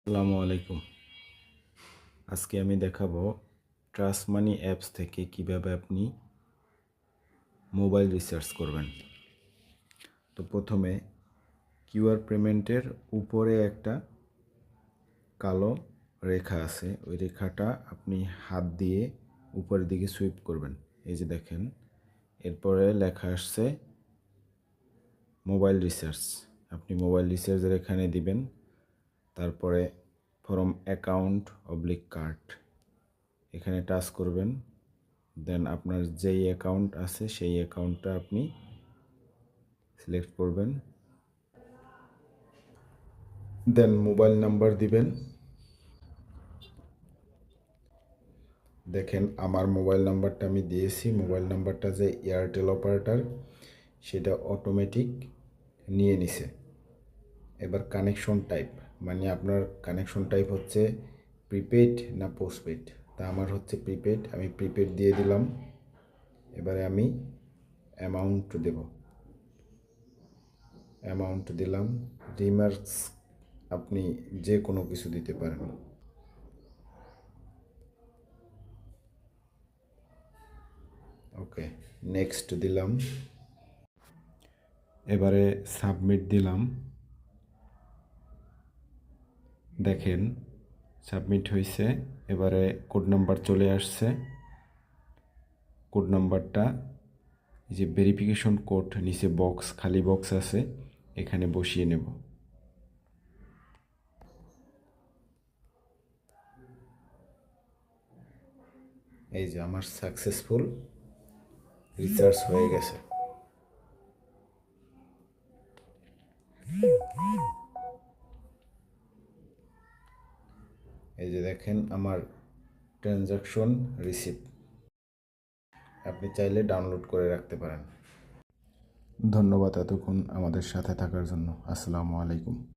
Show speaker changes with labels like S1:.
S1: আসসালামু আলাইকুম। আজকে আমি দেখাবো ট্রাস্ট মানি অ্যাপস থেকে কিভাবে আপনি মোবাইল রিচার্জ করবেন। তো প্রথমে কিউআর পেমেন্টের উপরে একটা কালো রেখা আছে, ওই রেখাটা আপনি হাত দিয়ে উপরের দিকে সুইপ করবেন। এই যে দেখেন, এরপরে লেখা আসছে মোবাইল রিচার্জ। আপনি মোবাইল রিচার্জের এখানে দিবেন, তারপরে ফ্রম অ্যাকাউন্ট অবলিক কার্ড এখানে টাচ করবেন। দেন আপনার যেই অ্যাকাউন্ট আছে সেই অ্যাকাউন্টটা আপনি সিলেক্ট করবেন। দেন মোবাইল নাম্বার দিবেন। দেখেন আমার মোবাইল নাম্বারটা আমি দিয়েছি। মোবাইল নাম্বারটা যে এয়ারটেল অপারেটর সেটা অটোমেটিক নিয়ে নিছে। এবার কানেকশন টাইপ, মানে আপনার কানেকশন টাইপ হচ্ছে প্রিপেড না পোস্টপেড। তা আমার হচ্ছে প্রিপেড, আমি প্রিপেড দিয়ে দিলাম। এবারে আমি অ্যামাউন্ট দেব, অ্যামাউন্ট দিলাম। রিমার্কস আপনি যে কোনো কিছু দিতে পারেন। ওকে, নেক্সট দিলাম। এবারে সাবমিট দিলাম। দেখেন সাবমিট হয়েছে। এবারে কোড নাম্বার চলে আসছে। কোড নাম্বারটা, এই যে ভেরিফিকেশন কোড নিচে বক্স, খালি বক্স আছে, এখানে বসিয়ে নেব। এই যে আমার সাকসেসফুল রিচার্জ হয়ে গেছে। এই যে দেখেন আমার ট্রানজাকশন রিসিপ্ট। আপনি চাইলে ডাউনলোড করে রাখতে পারেন। ধন্যবাদ এতক্ষণ আমাদের সাথে থাকার জন্য। আসসালামু আলাইকুম।